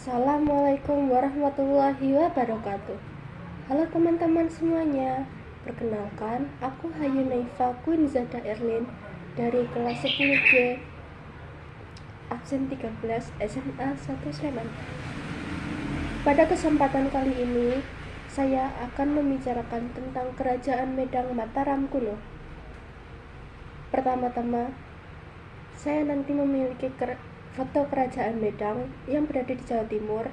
Assalamualaikum warahmatullahi wabarakatuh. Halo teman-teman semuanya. Perkenalkan, aku Hayunaifa Kunzada Erlin dari kelas 10G absen 13 SMA 1 Sleman. Pada kesempatan kali ini, saya akan membicarakan tentang Kerajaan Medang Mataram kuno. Pertama-tama, saya nanti memiliki foto Kerajaan Medang yang berada di Jawa Timur.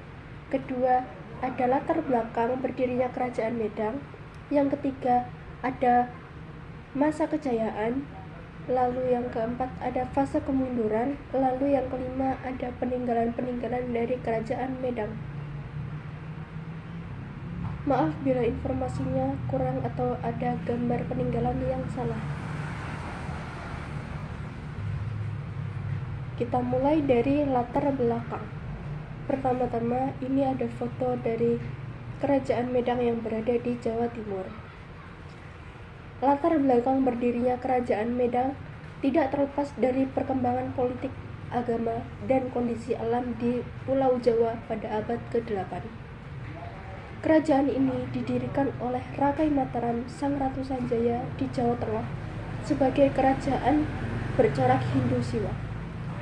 Kedua, ada latar belakang berdirinya Kerajaan Medang. Yang ketiga, ada masa kejayaan. Lalu yang keempat, ada fase kemunduran. Lalu yang kelima, ada peninggalan-peninggalan dari Kerajaan Medang. Maaf bila informasinya kurang atau ada gambar peninggalan yang salah. Kita mulai dari latar belakang. Pertama-tama, ini ada foto dari Kerajaan Medang yang berada di Jawa Timur. Latar belakang berdirinya Kerajaan Medang tidak terlepas dari perkembangan politik, agama, dan kondisi alam di Pulau Jawa pada abad ke-8. Kerajaan ini didirikan oleh Rakai Mataram, Sang Ratu Sanjaya di Jawa Tengah sebagai kerajaan bercorak Hindu Siwa.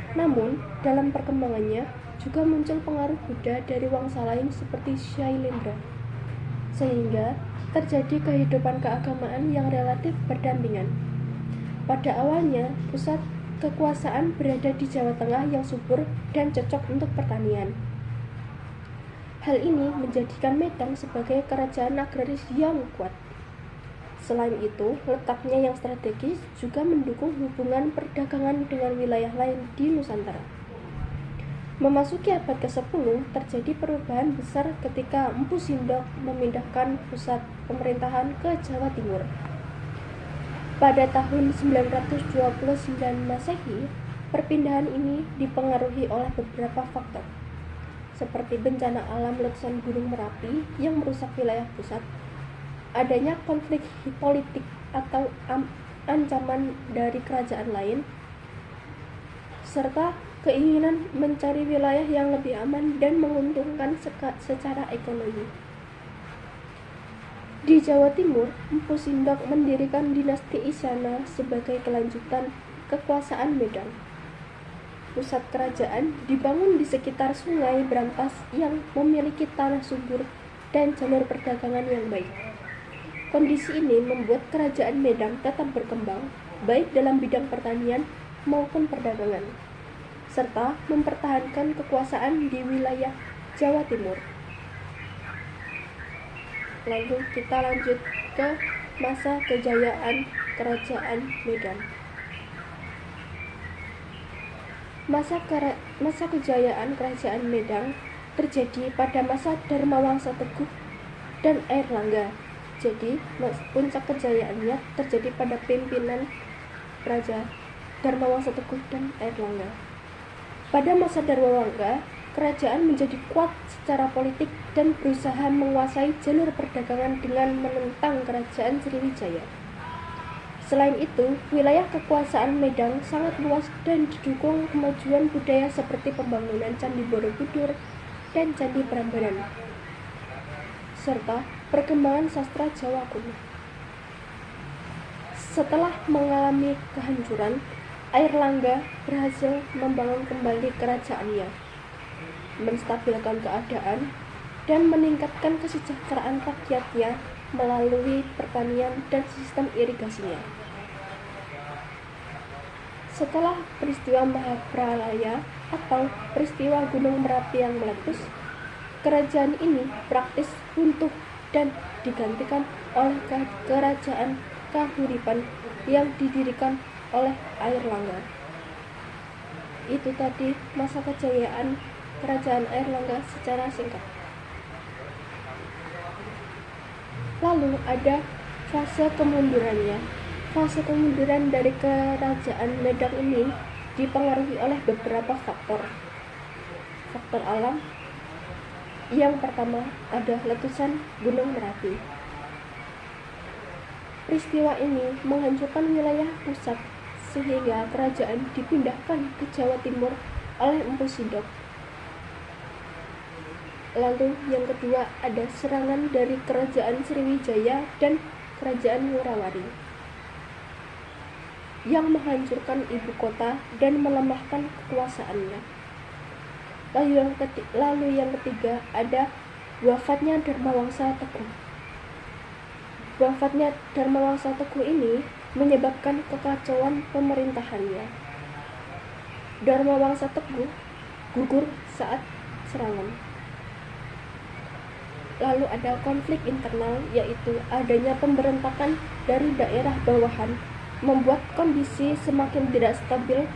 Namun, dalam perkembangannya juga muncul pengaruh Buddha dari bangsa lain seperti Shailendra, sehingga terjadi kehidupan keagamaan yang relatif berdampingan. Pada awalnya, pusat kekuasaan berada di Jawa Tengah yang subur dan cocok untuk pertanian. Hal ini menjadikan Medang sebagai kerajaan agraris yang kuat. Selain itu, letaknya yang strategis juga mendukung hubungan perdagangan dengan wilayah lain di Nusantara. Memasuki abad ke-10, terjadi perubahan besar ketika Empu Sindok memindahkan pusat pemerintahan ke Jawa Timur. Pada tahun 929 Masehi, perpindahan ini dipengaruhi oleh beberapa faktor, seperti bencana alam letusan Gunung Merapi yang merusak wilayah pusat, adanya konflik politik atau ancaman dari kerajaan lain, serta keinginan mencari wilayah yang lebih aman dan menguntungkan secara ekonomi. Di Jawa Timur, Empu Sindok mendirikan dinasti Isyana sebagai kelanjutan kekuasaan Medang. Pusat kerajaan dibangun di sekitar Sungai Brantas yang memiliki tanah subur dan jalur perdagangan yang baik. Kondisi ini membuat Kerajaan Medang tetap berkembang, baik dalam bidang pertanian maupun perdagangan, serta mempertahankan kekuasaan di wilayah Jawa Timur. Lalu kita lanjut ke masa kejayaan Kerajaan Medang. Masa kejayaan Kerajaan Medang terjadi pada masa Dharmawangsa Teguh dan Airlangga. Jadi, puncak kejayaannya terjadi pada pimpinan Raja Dharmawangsa Teguh dan Airlangga. Pada masa Dharmawangsa, kerajaan menjadi kuat secara politik dan berusaha menguasai jalur perdagangan dengan menentang kerajaan Sriwijaya. Selain itu, wilayah kekuasaan Medang sangat luas dan didukung kemajuan budaya seperti pembangunan Candi Borobudur dan Candi Prambanan, serta perkembangan sastra Jawa kuno. Setelah mengalami kehancuran, Airlangga berhasil membangun kembali kerajaannya, menstabilkan keadaan, dan meningkatkan kesejahteraan rakyatnya melalui pertanian dan sistem irigasinya. Setelah peristiwa Mahapralaya atau peristiwa Gunung Merapi yang meletus, kerajaan ini praktis runtuh dan digantikan oleh kerajaan Kahuripan yang didirikan oleh Airlangga. Itu tadi masa kejayaan Kerajaan Airlangga secara singkat. Lalu ada fase kemundurannya. Fase kemunduran dari Kerajaan Medang ini dipengaruhi oleh beberapa faktor. Faktor alam. Yang pertama ada letusan Gunung Merapi. Peristiwa ini menghancurkan wilayah pusat sehingga kerajaan dipindahkan ke Jawa Timur oleh Empu Sindok. Lalu yang kedua ada serangan dari kerajaan Sriwijaya dan kerajaan Worawari yang menghancurkan ibu kota dan melemahkan kekuasaannya. Lalu yang ketiga ada wafatnya Dharmawangsa Teguh. Wafatnya Dharmawangsa Teguh ini menyebabkan kekacauan pemerintahannya. Dharmawangsa Teguh gugur saat serangan. Lalu ada konflik internal, yaitu adanya pemberontakan dari daerah bawahan membuat kondisi semakin tidak stabil.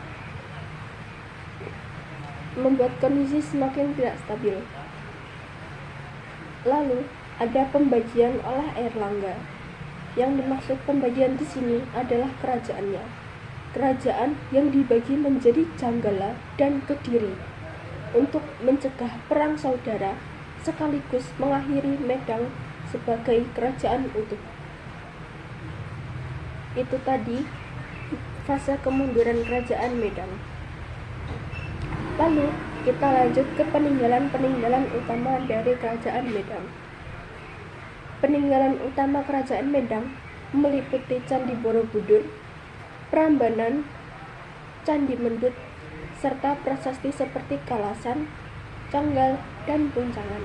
Lalu ada pembagian oleh Airlangga. Yang dimaksud pembagian di sini adalah kerajaannya. Kerajaan yang dibagi menjadi Janggala dan Kediri untuk mencegah perang saudara sekaligus mengakhiri Medang sebagai kerajaan utuh. Itu tadi fase kemunduran kerajaan Medang. Lalu kita lanjut ke peninggalan utama dari kerajaan Medang. Peninggalan utama kerajaan Medang meliputi Candi Borobudur, Prambanan, Candi Mendut, serta prasasti seperti Kalasan, Canggal, dan Puncangan.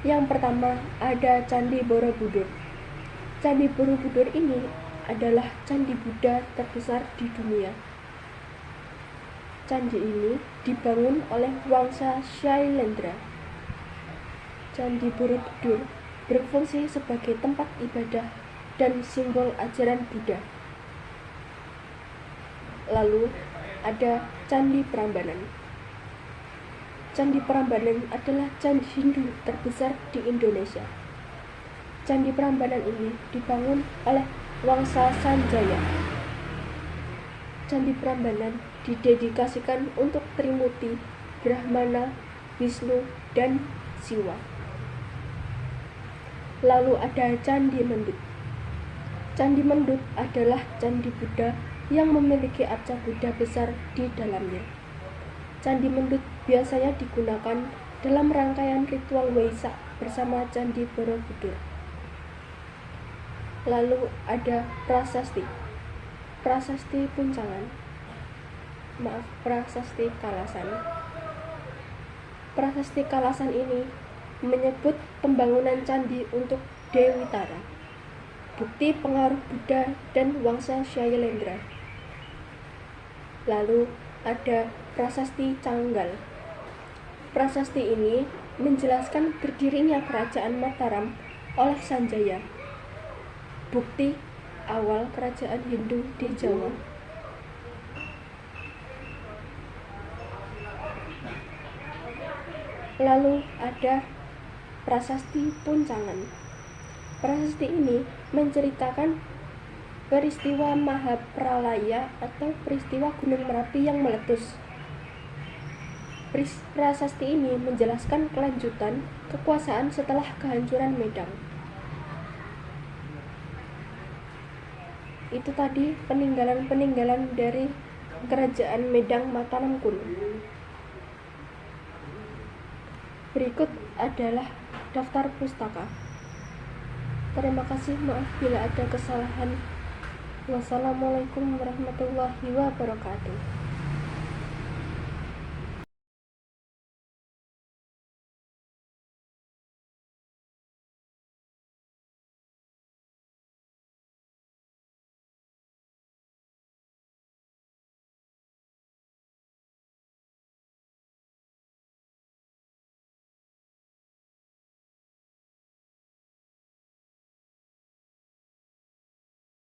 Yang pertama ada Candi Borobudur. Candi Borobudur ini adalah candi Buddha terbesar di dunia. Candi ini dibangun oleh Wangsa Shailendra. Candi Borobudur berfungsi sebagai tempat ibadah dan simbol ajaran Buddha. Lalu ada Candi Prambanan. Candi Prambanan adalah candi Hindu terbesar di Indonesia. Candi Prambanan ini dibangun oleh Wangsa Sanjaya. Candi Prambanan didedikasikan untuk Trimurti, Brahmana, Wisnu, dan Siwa. Lalu ada Candi Mendut. Candi Mendut adalah candi Buddha yang memiliki arca Buddha besar di dalamnya. Candi Mendut biasanya digunakan dalam rangkaian ritual Waisak bersama Candi Borobudur. Lalu ada prasasti Kalasan. Prasasti Kalasan ini menyebut pembangunan candi untuk Dewi Tara, bukti pengaruh Buddha dan Wangsa Shailendra. Lalu ada prasasti Canggal. Prasasti ini menjelaskan berdirinya kerajaan Mataram oleh Sanjaya, bukti awal kerajaan Hindu di Jawa. Lalu ada prasasti Puncangan. Prasasti ini menceritakan peristiwa Mahapralaya atau peristiwa Gunung Merapi yang meletus. Prasasti ini menjelaskan kelanjutan kekuasaan setelah kehancuran Medang. Itu tadi peninggalan dari kerajaan Medang Mataram kuno. Berikut adalah daftar pustaka. Terima kasih, maaf bila ada kesalahan. Wassalamualaikum warahmatullahi wabarakatuh.